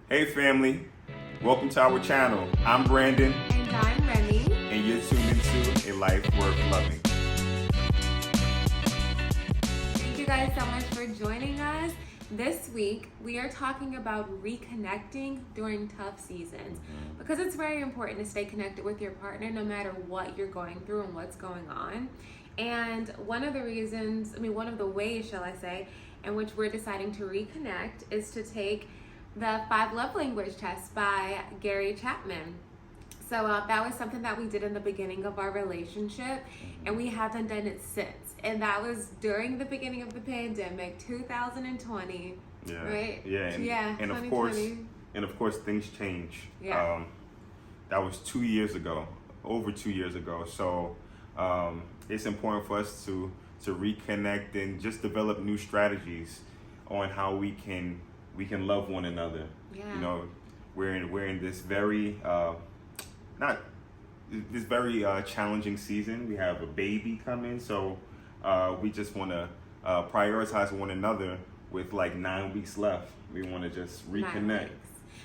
Hey family, welcome to our channel. I'm Brandon, And I'm Remy. and you're tuned into A Life Worth Loving. Thank you guys so much for joining us. This week, we are talking about reconnecting during tough seasons because it's very important to stay connected with your partner no matter what you're going through and what's going on. And one of the ways, shall I say, in which we're deciding to reconnect is to take the 5 love language test by Gary Chapman. So that was something that we did in the beginning of our relationship, and we haven't done it since. And that was during the beginning of the pandemic, 2020, Yeah. right? Yeah. And of course, things change. Yeah. That was 2 years ago, over 2 years ago. So it's important for us to reconnect and just develop new strategies on how we can love one another. Yeah. You know, we're in this very challenging season. We have a baby coming, so we just want to prioritize one another with like 9 weeks left. We want to just reconnect.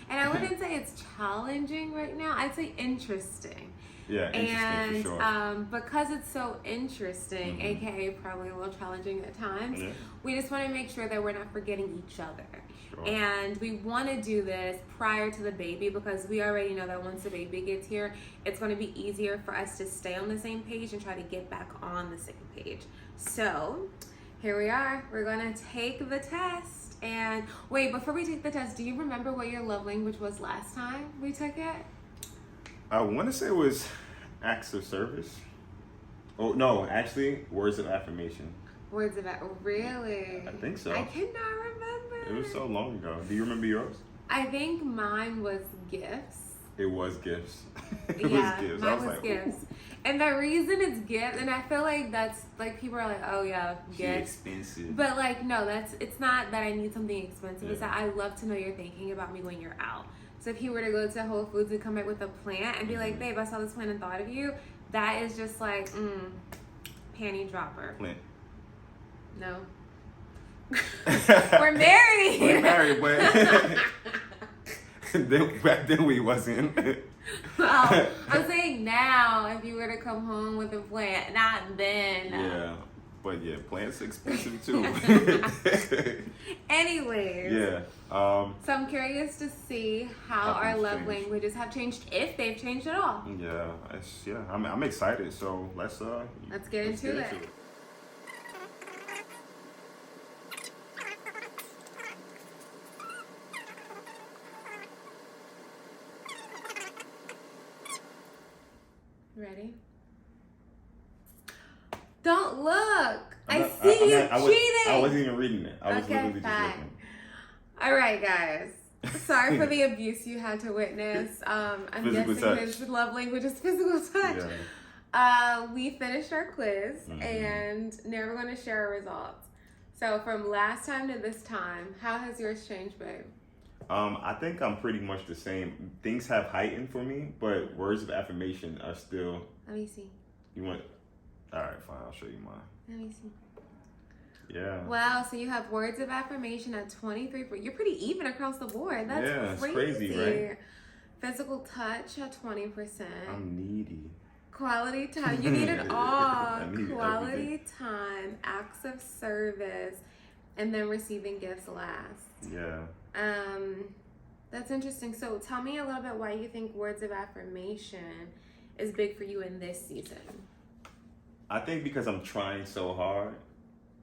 And I wouldn't say it's challenging right now. I'd say interesting. Yeah, interesting for sure. And because it's so interesting, aka probably a little challenging at times, we just want to make sure that we're not forgetting each other. Sure. And we want to do this prior to the baby because we already know that once the baby gets here, it's going to be easier for us to stay on the same page and try to get back on the same page. So here we are. We're going to take the test. And wait, before we take the test, do you remember what your love language was last time we took it? I want to say it was acts of service. Oh no, actually, words of affirmation. Words of really? I think so. I cannot remember. It was so long ago. Do you remember yours? I think mine was gifts. It was gifts. Mine was gifts. And the reason it's gifts, and I feel like that's like people are like, oh yeah, gifts. Expensive. But like no, it's not that I need something expensive. It's that I love to know you're thinking about me when you're out. So if you were to go to Whole Foods and come back with a plant and be like, babe, I saw this plant and thought of you, that is just like, panty dropper. Plant. No. We're married. We're married, but back then we wasn't. Well, I'm saying now, if you were to come home with a plant, not then. Yeah, but yeah, plants expensive too. Anyways. Yeah. So I'm curious to see how our love changed. languages have changed, if they've changed at all. Yeah, I'm excited. So let's get into it. Ready? Don't look. I see you cheating. I wasn't even reading it. I was literally just fine. looking. All right, guys. Sorry for the abuse you had to witness. I'm Physical guessing touch. his love language is physical touch. Yeah. We finished our quiz, and now we're going to share our results. So from last time to this time, how has yours changed, babe? I think I'm pretty much the same. Things have heightened for me, but words of affirmation are still. Let me see. You want? All right, fine. I'll show you mine. Let me see. Yeah. Wow, so you have words of affirmation at 23. You're pretty even across the board. That's it's crazy, right? Physical touch at 20%. I'm needy. Quality time. You need it all. I need Quality everything. time, acts of service, and then receiving gifts last. Yeah. That's interesting. So tell me a little bit why you think words of affirmation is big for you in this season. I think because I'm trying so hard,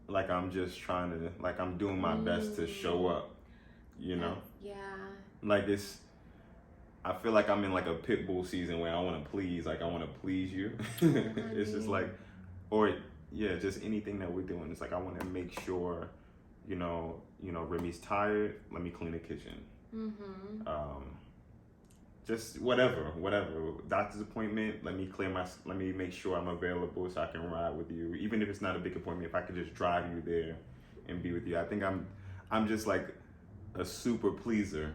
like I'm just trying to, like I'm doing my best to show up, you know? Yeah. Like I feel like I'm in like a pit bull season where I want to please you. It's just like, just anything that we're doing. It's like, I want to make sure, you know, Remy's tired, let me clean the kitchen. Just whatever. Doctor's appointment, let me make sure I'm available so I can ride with you. Even if it's not a big appointment, if I could just drive you there and be with you. I think I'm just like a super pleaser,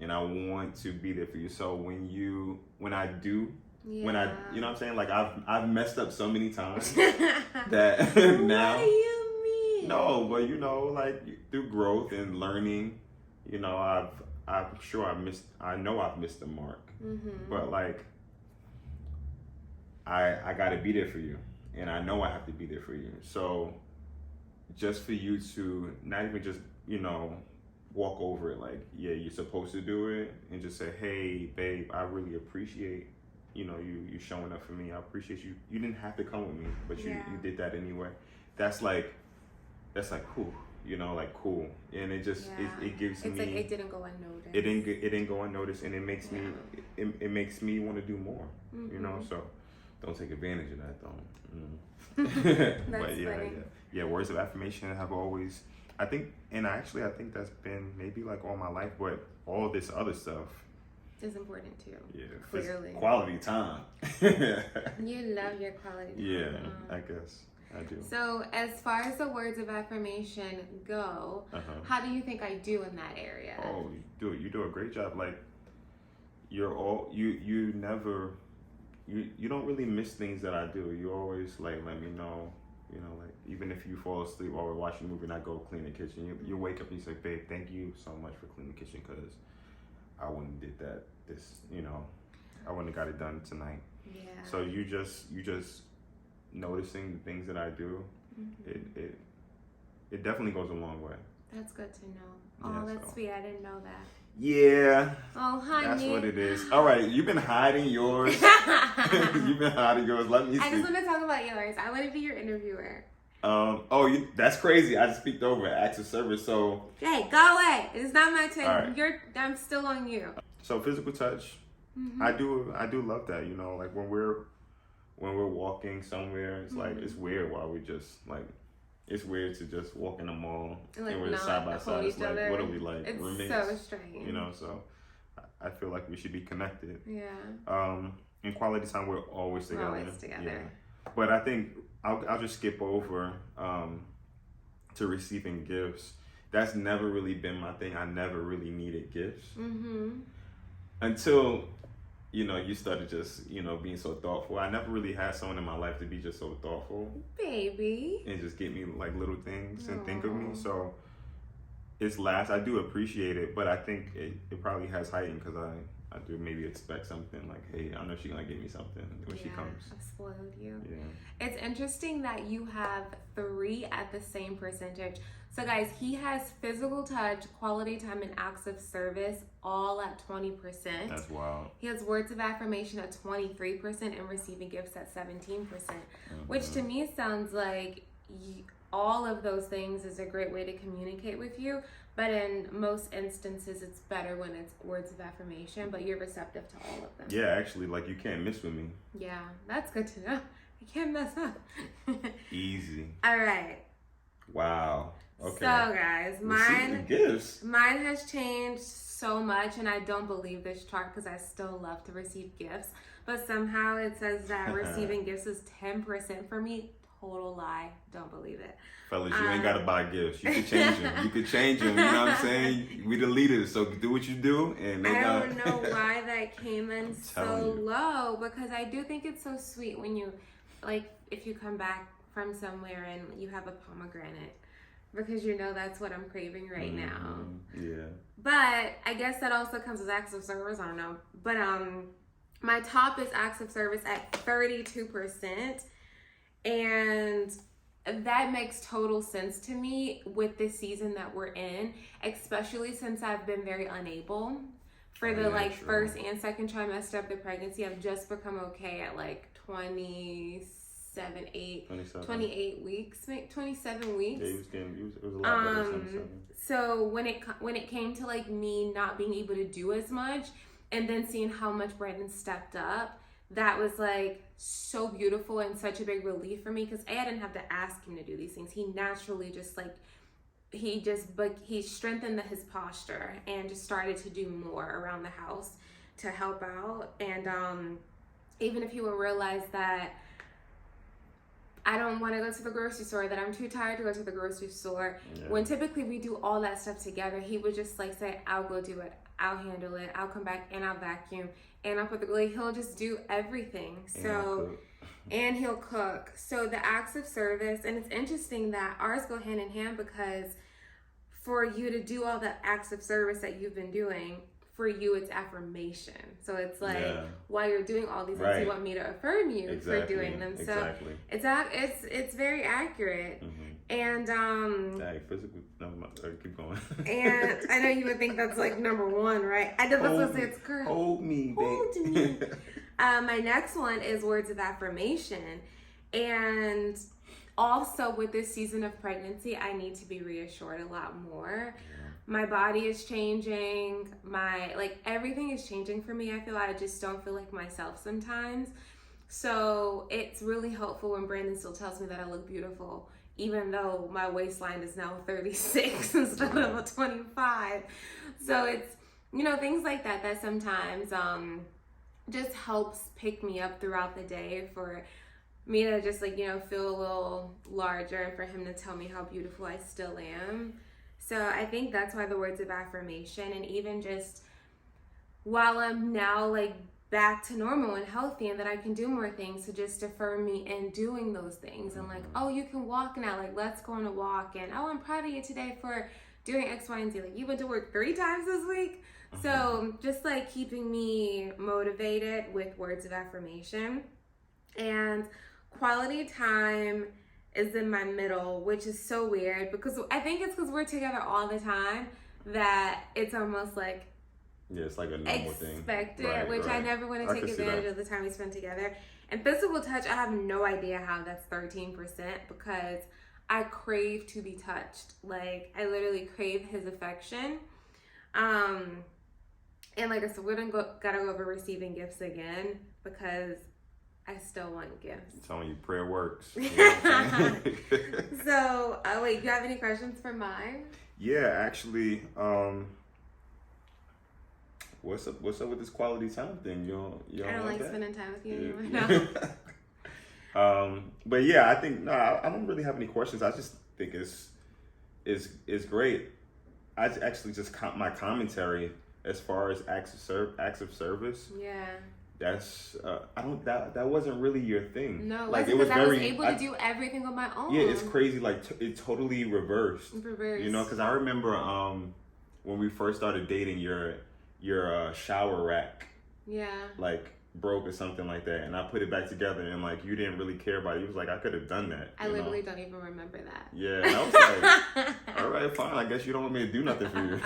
and I want to be there for you. So when I do, you know what I'm saying? Like I've messed up so many times that now. What do you mean? No, but like through growth and learning, I've I'm sure I know I've missed the mark, but like, I gotta be there for you, and I know I have to be there for you. So, just for you to not even just, walk over it like, yeah, you're supposed to do it, and just say, hey, babe, I really appreciate, you showing up for me. I appreciate you. You didn't have to come with me, but you did that anyway. That's like, cool. Like cool, and it just it gives me. It's like it didn't go unnoticed. It didn't go unnoticed, and it makes me it makes me want to do more. So don't take advantage of that, though. But yeah. Words of affirmation have always, I think that's been maybe like all my life, but all this other stuff is important too. Yeah, clearly. Quality time. You love your quality time. Yeah, I guess. I do. So as far as the words of affirmation go, how do you think I do in that area? Oh, you do a great job. Like you never don't really miss things that I do. You always like let me know. Like even if you fall asleep while we're watching a movie and I go clean the kitchen, you wake up and you say, babe, thank you so much for cleaning the kitchen, because I wouldn't have did that. I wouldn't have got it done tonight. Yeah. So you just noticing the things that I do, it definitely goes a long way. That's good to know. That's sweet. I didn't know that. Yeah. Oh, honey. That's what it is. All right, you've been hiding yours. You've been hiding yours. Let me see. I just want to talk about yours. I want to be your interviewer. That's crazy. I just speaked over acts of service. So hey, go away. It's not my turn. Right. I'm still on you. So physical touch, I do love that. Like when we're walking somewhere, it's like it's weird while we just like. It's weird to just walk in the mall and we're just side by side. It's like, what are we like? It's roommates? so strange. So I feel like we should be connected. Yeah. In quality time, we're always together. Always together. Yeah. But I think I'll just skip over to receiving gifts. That's never really been my thing. I never really needed gifts until you started just, being so thoughtful. I never really had someone in my life to be just so thoughtful. Baby. And just get me like little things and think of me. So I do appreciate it, but I think it probably has heightened because I do maybe expect something like, hey, I know she's going to give me something when she comes. I've spoiled you. Yeah. It's interesting that you have 3 at the same percentage. So guys, he has physical touch, quality time, and acts of service all at 20%. That's wild. He has words of affirmation at 23% and receiving gifts at 17%, which to me sounds like all of those things is a great way to communicate with you. But in most instances, it's better when it's words of affirmation, but you're receptive to all of them. Yeah, actually, like you can't miss with me. Yeah, that's good to know. You can't mess up. Easy. All right. Wow. Okay. So guys, mine has changed so much, and I don't believe this chart because I still love to receive gifts. But somehow it says that receiving gifts is 10% for me. Total lie. Don't believe it. Fellas, you ain't got to buy gifts. You could change them. You could change them. You know what I'm saying? We the leaders, so do what you do. And I don't know why that came in so low, because I do think it's so sweet when you, like, if you come back from somewhere and you have a pomegranate. Because that's what I'm craving right now. Yeah. But I guess that also comes with acts of service. I don't know. But my top is acts of service at 32%. And that makes total sense to me with the season that we're in, especially since I've been very unable for the first and second trimester of the pregnancy. I've just become okay at like 28 weeks, 27 weeks. Yeah, it was a lot better than 27. So when it came to like me not being able to do as much, and then seeing how much Brandon stepped up, that was like so beautiful and such a big relief for me, because I didn't have to ask him to do these things. He naturally just like he strengthened his posture and just started to do more around the house to help out. And even if he would realize that I don't want to go to the grocery store, that I'm too tired to go to the grocery store, when typically we do all that stuff together, he would just like say, I'll go do it, I'll handle it, I'll come back and I'll vacuum and I'll put he'll just do everything. And he'll cook. So the acts of service, and it's interesting that ours go hand in hand, because for you to do all the acts of service that you've been doing, for you it's affirmation. So it's like while you're doing all these things, you want me to affirm you for doing them. So it's very accurate. And physical. Keep going. And I know you would think that's like number one, right? I know that's what it's correct. Hold me, babe. My next one is words of affirmation, and also with this season of pregnancy, I need to be reassured a lot more. My body is changing. Everything is changing for me. I feel I just don't feel like myself sometimes. So it's really helpful when Brandon still tells me that I look beautiful, even though my waistline is now 36 instead of a 25. So it's, things like that sometimes just helps pick me up throughout the day, for me to just feel a little larger, and for him to tell me how beautiful I still am. So I think that's why the words of affirmation, and even just while I'm now back to normal and healthy, and that I can do more things to just affirm me in doing those things. And oh, you can walk now, let's go on a walk, and oh, I'm proud of you today for doing X, Y, and Z. You went to work 3 times this week. So just keeping me motivated with words of affirmation. And quality time is in my middle, which is so weird, because I think it's because we're together all the time that it's almost it's like a normal thing. Expected, which I never want to take advantage of the time we spend together. And physical touch, I have no idea how that's 13%, because I crave to be touched. I literally crave his affection. And like I said, we're gotta go over receiving gifts again, because I still want gifts. I'm telling you, prayer works. So, wait, do you have any questions for mine? Yeah, actually, what's up with this quality time thing? You don't I don't like that? spending time with you anymore. No. But yeah, I think I don't really have any questions. I just think it's great. I actually just my commentary as far as acts of service. Yeah. That's that wasn't really your thing. No, it was I was able to do everything on my own. Yeah, it's crazy. It totally reversed. Reversed. Because I remember when we first started dating, your shower rack broke or something like that, and I put it back together, and you didn't really care about it. You was I could have done that. I literally don't even remember that. Yeah, and I was all right, fine. I guess you don't want me to do nothing for you.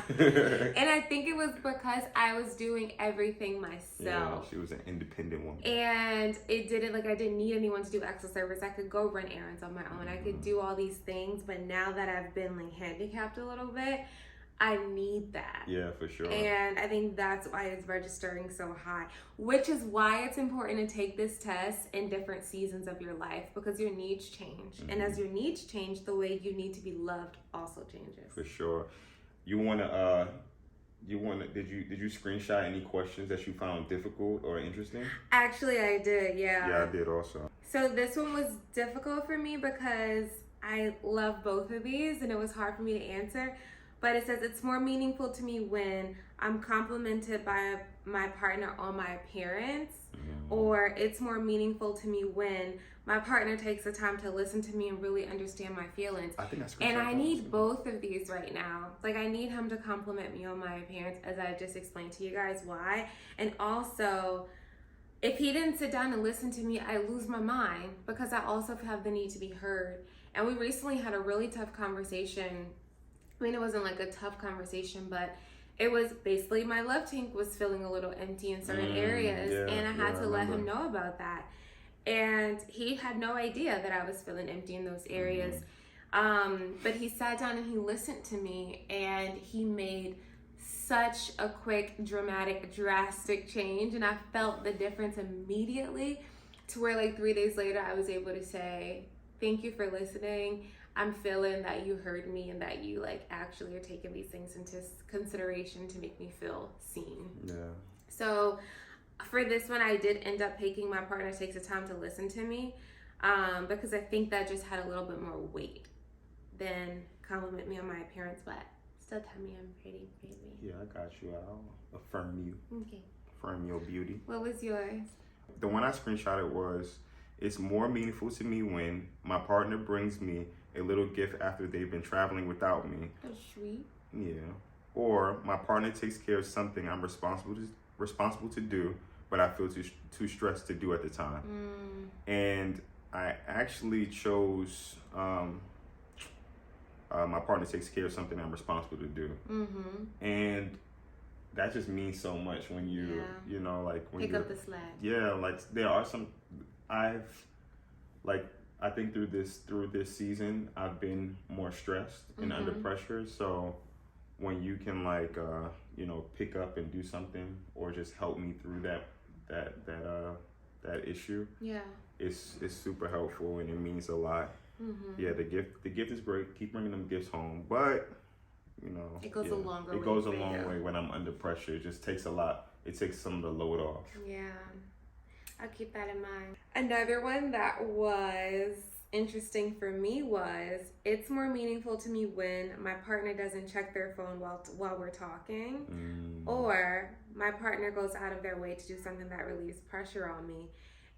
And I think it was because I was doing everything myself. Yeah, she was an independent woman. And it didn't I didn't need anyone to do extra service. I could go run errands on my own. I could do all these things, but now that I've been handicapped a little bit, I need that. Yeah, for sure. And I think that's why it's registering so high, which is why it's important to take this test in different seasons of your life, because your needs change. And as your needs change, the way you need to be loved also changes. For sure. Did you screenshot any questions that you found difficult or interesting? Actually, I did, yeah. Yeah, I did also. So this one was difficult for me because I love both of these, and it was hard for me to answer. But it says, it's more meaningful to me when I'm complimented by my partner on my appearance, or it's more meaningful to me when my partner takes the time to listen to me and really understand my feelings. I think that's and I need both of these right now. I need him to compliment me on my appearance, as I just explained to you guys why. And also, if he didn't sit down and listen to me, I lose my mind, because I also have the need to be heard. And we recently had a really tough conversation. I mean, it wasn't a tough conversation, but it was basically my love tank was feeling a little empty in certain areas, and I had to let him know about that. And he had no idea that I was feeling empty in those areas. But he sat down and he listened to me, and he made such a quick, drastic change, and I felt the difference immediately, to where 3 days later I was able to say, thank you for listening. I'm feeling that you heard me, and that you actually are taking these things into consideration to make me feel seen. Yeah. So for this one, I did end up picking my partner takes the time to listen to me, because I think that just had a little bit more weight than compliment me on my appearance, but still tell me I'm pretty. Yeah, I got you. I'll affirm you. Okay. Affirm your beauty. What was yours? The one I screenshotted was, it's more meaningful to me when my partner brings me a little gift after they've been traveling without me. That's sweet. Yeah. Or my partner takes care of something I'm responsible to do, but I feel too stressed to do at the time. And I actually chose my partner takes care of something I'm responsible to do. And that just means so much when you, you know, like when pick up the slack. Yeah, like there are some, I think through this season, I've been more stressed and under pressure. So when you can like, you know, pick up and do something or just help me through that issue. Yeah. It's super helpful and it means a lot. Yeah, the gift is great. Keep bringing them gifts home, but you know, it goes a longer way. It goes a long way when I'm under pressure. It just takes a lot. It takes some of the load off. Yeah, I'll keep that in mind. Another one that was interesting for me was it's more meaningful to me when my partner doesn't check their phone while we're talking, or my partner goes out of their way to do something that relieves pressure on me.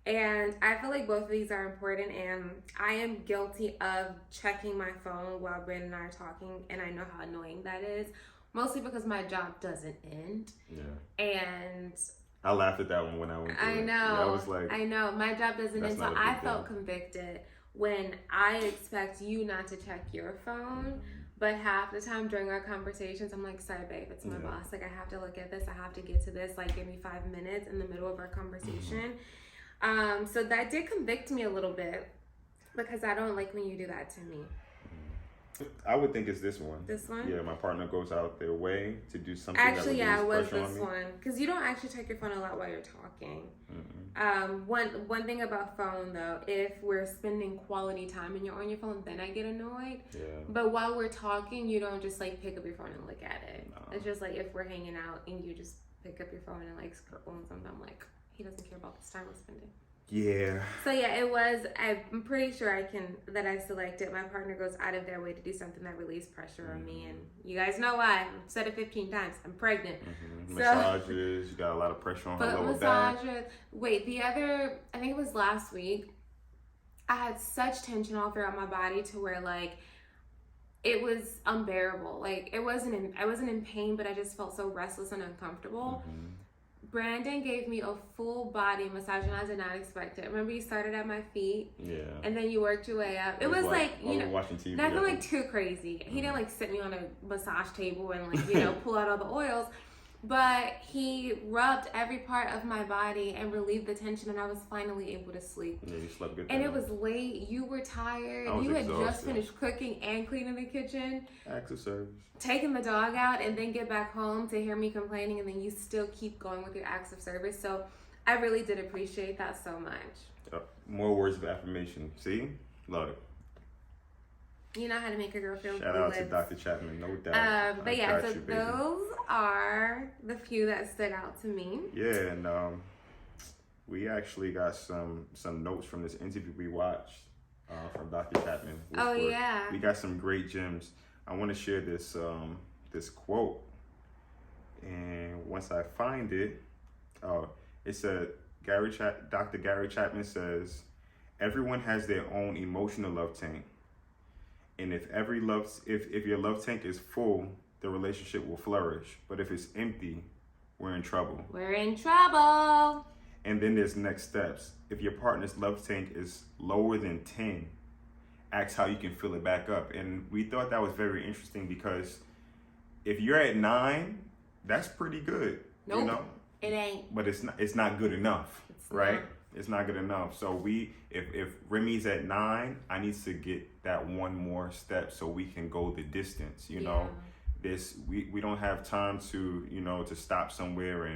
And I feel like both of these are important, and I am guilty of checking my phone while Brandon and I are talking, and I know how annoying that is, mostly because my job doesn't end. Yeah. And I laughed at that one when I went through it. Yeah, I was like, I know, my job doesn't end, so I felt convicted when I expect you not to check your phone. But half the time during our conversations, I'm like, sorry, babe, it's my boss. Like, I have to look at this. I have to get to this. Like, give me 5 minutes in the middle of our conversation. So that did convict me a little bit because I don't like when you do that to me. I would think it's this one. This one? Yeah, my partner goes out their way to do something. Actually, yeah, it was this one. Because you don't actually check your phone a lot while you're talking. One thing about phone, though, if we're spending quality time and you're on your phone, then I get annoyed. Yeah. But while we're talking, you don't just, like, pick up your phone and look at it. No. It's just, like, if we're hanging out and you just pick up your phone and, like, scroll on something, I'm like, he doesn't care about this time we're spending. Yeah. So yeah, it was. I'm pretty sure that I selected. My partner goes out of their way to do something that relieves pressure on me, and you guys know why. I've said it 15 times. I'm pregnant. So, massages. You got a lot of pressure on her lower back. Wait, I think it was last week. I had such tension all throughout my body to where like it was unbearable. Like I wasn't in pain, but I just felt so restless and uncomfortable. Brandon gave me a full body massage, and I did not expect it. Remember, you started at my feet, and then you worked your way up. It was like you know, watching TV, nothing like too crazy. He didn't like sit me on a massage table and like pull out all the oils, but he rubbed every part of my body and relieved the tension, and I was finally able to sleep. Yeah, you slept good. And it was late. You were tired. You had just finished cooking and cleaning the kitchen. Acts of service. Taking the dog out and then get back home to hear me complaining, and then you still keep going with your acts of service. So I really did appreciate that so much. More words of affirmation. See? Love it. You know how to make a girl feel good. Shout out to Dr. Chapman, no doubt. But yeah, so those are the few that stood out to me. Yeah, and we actually got some notes from this interview we watched from Dr. Chapman. Yeah. We got some great gems. I want to share this this quote, and once I find it, it said Dr. Gary Chapman says, "Everyone has their own emotional love tank, and if your love tank is full, the relationship will flourish. But if it's empty, we're in trouble." We're in trouble. And then there's next steps. If your partner's love tank is lower than 10. Ask how you can fill it back up. And we thought that was very interesting because if you're at 9, that's pretty good. Nope, you know? It ain't. But it's not good enough, right? It's not good enough. So if Remy's at 9, I need to get that one more step so we can go the distance. You know, we don't have time to to stop somewhere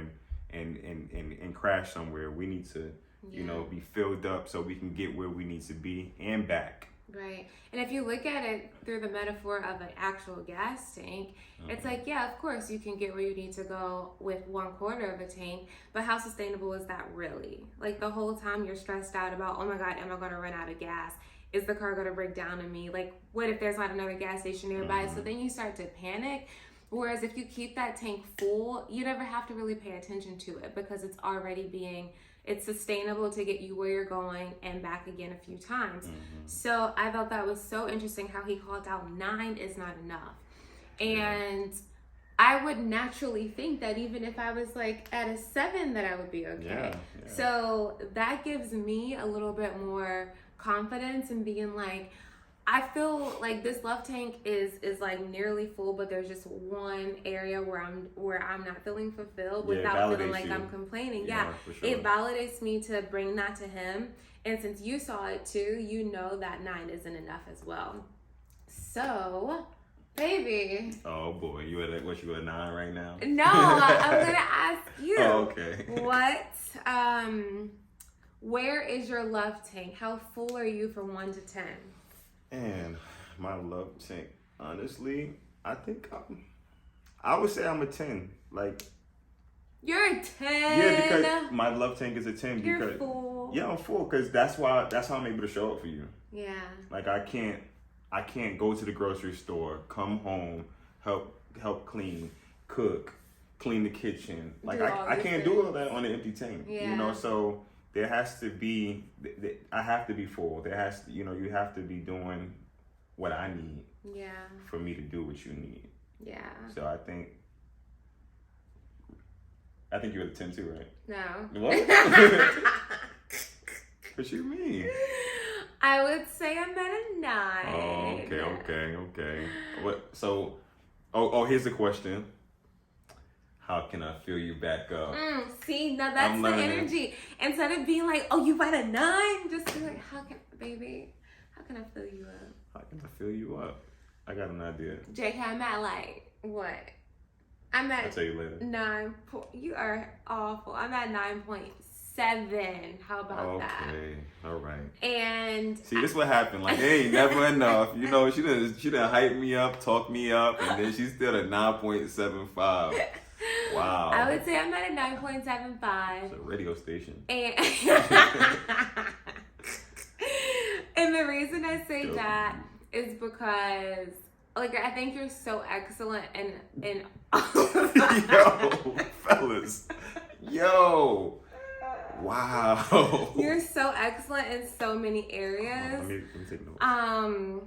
and crash somewhere. We need to be filled up so we can get where we need to be and back. Right. And if you look at it through the metaphor of an actual gas tank, it's like, yeah, of course you can get where you need to go with 1/4 of a tank, but how sustainable is that really? Like the whole time you're stressed out about, oh my God, am I going to run out of gas? Is the car going to break down on me? Like, what if there's not another gas station nearby? So then you start to panic. Whereas if you keep that tank full, you never have to really pay attention to it because it's already it's sustainable to get you where you're going and back again a few times. So I thought that was so interesting how he called out 9 is not enough. And I would naturally think that even if I was like at a 7 that I would be okay. So that gives me a little bit more confidence in being like, I feel like this love tank is like nearly full, but there's just one area where I'm not feeling fulfilled without feeling like I'm complaining. For sure. It validates me to bring that to him. And since you saw it too, you know that 9 isn't enough as well. So, baby. Oh boy, you at what, you at 9 right now? No, I'm gonna ask you. Oh, okay. Where is your love tank? How full are you from 1 to 10? And my love tank, honestly, I think I would say I'm a 10. Like, you're a 10. Yeah, because my love tank is a 10. You're because full. Yeah, I'm full because that's how I'm able to show up for you. Yeah. Like I can't go to the grocery store, come home, help clean, cook, clean the kitchen. Like I can't do all that on an empty tank. Yeah. You know, so there has to be, I have to be full. There has to, you have to be doing what I need. Yeah. For me to do what you need. Yeah. So I think you're at a 10 too, right? No. What? What you mean? I would say I'm at a 9. Oh, okay. What? So, here's the question. How can I fill you back up? See, now that's the energy. Instead of being like, oh, you at a 9, just be like, how can I fill you up? How can I fill you up? I got an idea. JK, I'm at like, what? I'll tell you later. 9. You are awful. I'm at 9.7. How about that? Okay, all right. And see, this is what happened. Like, it ain't never enough. You know, she done hype me up, talk me up, and then she's still at 9.75. Wow. I would say I'm at a 9.75. It's a radio station. And and the reason I say that is because, like, I think you're so excellent in Yo, fellas. Yo. Wow. You're so excellent in so many areas. Let me take notes.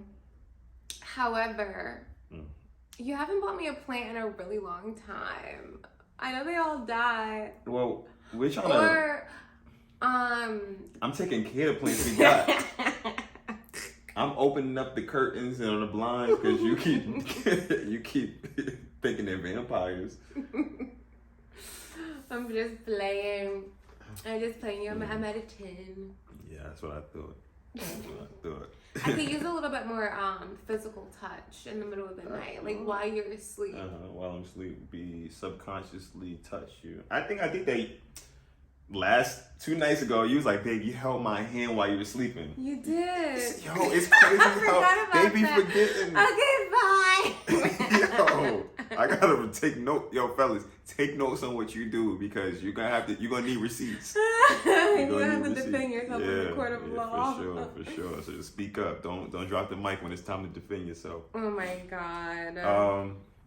However, you haven't bought me a plant in a really long time. I know they all die. Well, we're trying to. I'm taking care of plants we got. I'm opening up the curtains and the blinds because you keep thinking they're vampires. I'm just playing. I'm at a 10. Yeah, that's what I thought. I could use a little bit more physical touch in the middle of the night, like while you're asleep. While I'm asleep, be subconsciously touch you. I think they last 2 nights ago. You was like, babe, you held my hand while you were sleeping. You did. Yo, it's crazy how they be forgetting. Okay, bye. Yo, I gotta take note. Yo, fellas, take notes on what you do because you're gonna need receipts. You're gonna have to defend yourself in the court of law. For sure. So just speak up. Don't drop the mic when it's time to defend yourself. Oh my God.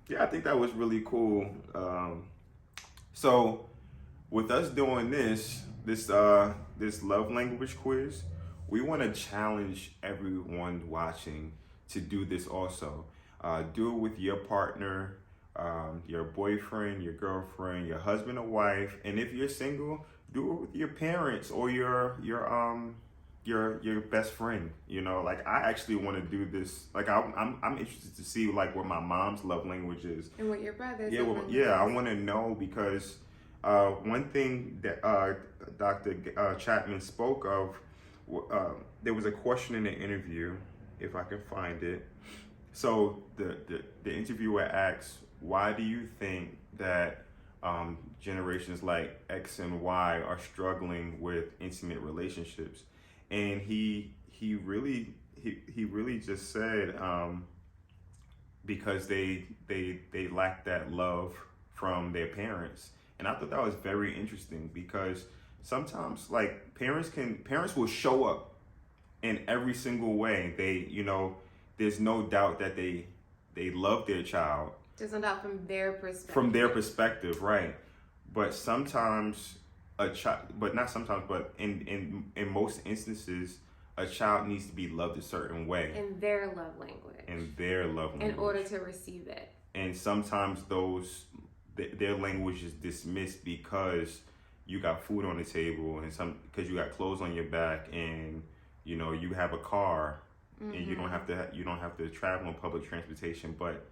Yeah, I think that was really cool. So with us doing this love language quiz, we want to challenge everyone watching to do this also. Do it with your partner, your boyfriend, your girlfriend, your husband or wife, and if you're single, do it with your parents or your best friend. You know, like I actually want to do this. Like I'm interested to see like what my mom's love language is and what your brother's. I want to know because one thing that Dr. Chapman spoke of, there was a question in the interview, if I can find it. So the interviewer asks, why do you think that generations like X and Y are struggling with intimate relationships? And he really just said because they lack that love from their parents. And I thought that was very interesting because sometimes like parents will show up in every single way. There's no doubt that they love their child, Just on top from their perspective. From their perspective, right? But sometimes but not sometimes, but in most instances, a child needs to be loved a certain way. In their love language. In order to receive it. And sometimes their language is dismissed because you got food on the table, and because you got clothes on your back, and you have a car, and you don't have to travel on public transportation. But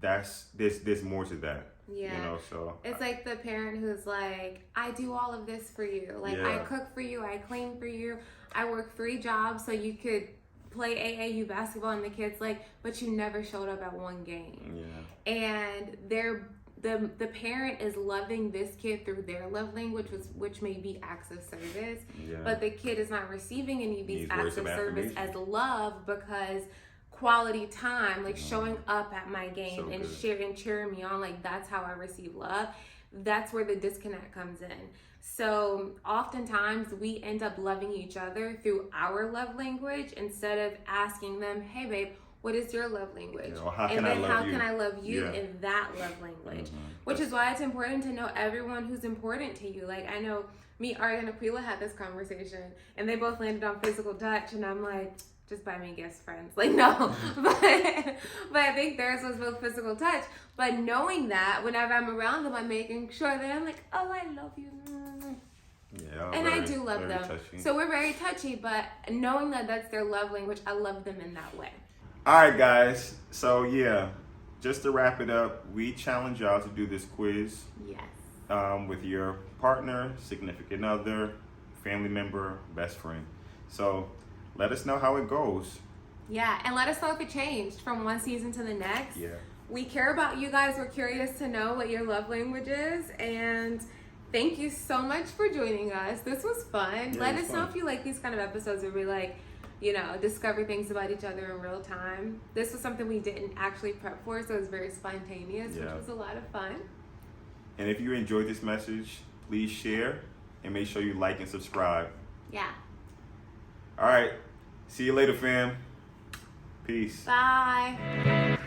there's more to that. Yeah. So it's like the parent who's like, I do all of this for you. Like, I cook for you, I clean for you, I work 3 jobs so you could play AAU basketball, and the kid's like, but you never showed up at one game. Yeah. And the parent is loving this kid through their love language, which may be acts of service. Yeah. But the kid is not receiving any of these acts of service as affirmation. love, because quality time, like showing up at my game and cheering me on, like that's how I receive love. That's where the disconnect comes in. So oftentimes we end up loving each other through our love language instead of asking them, hey babe, what is your love language? How can I love you in that love language? Which is why it's important to know everyone who's important to you. Like, I know me, Ari, and Aquila had this conversation, and they both landed on physical touch, and I'm like, just buy me gifts, friends. Like, no. but I think theirs was both physical touch. But knowing that, whenever I'm around them, I'm making sure that I'm like, oh, I love you. Yeah, and I do love them. Touchy. So we're very touchy, but knowing that that's their love language, I love them in that way. All right, guys. So, yeah, just to wrap it up, we challenge y'all to do this quiz. Yes. With your partner, significant other, family member, best friend. So, let us know how it goes. Yeah, and let us know if it changed from one season to the next. Yeah. We care about you guys. We're curious to know what your love language is. And thank you so much for joining us. This was fun. Yeah, let us know if you like these kind of episodes where we discover things about each other in real time. This was something we didn't actually prep for, so it was very spontaneous, which was a lot of fun. And if you enjoyed this message, please share and make sure you like and subscribe. Yeah. All right. See you later, fam. Peace. Bye.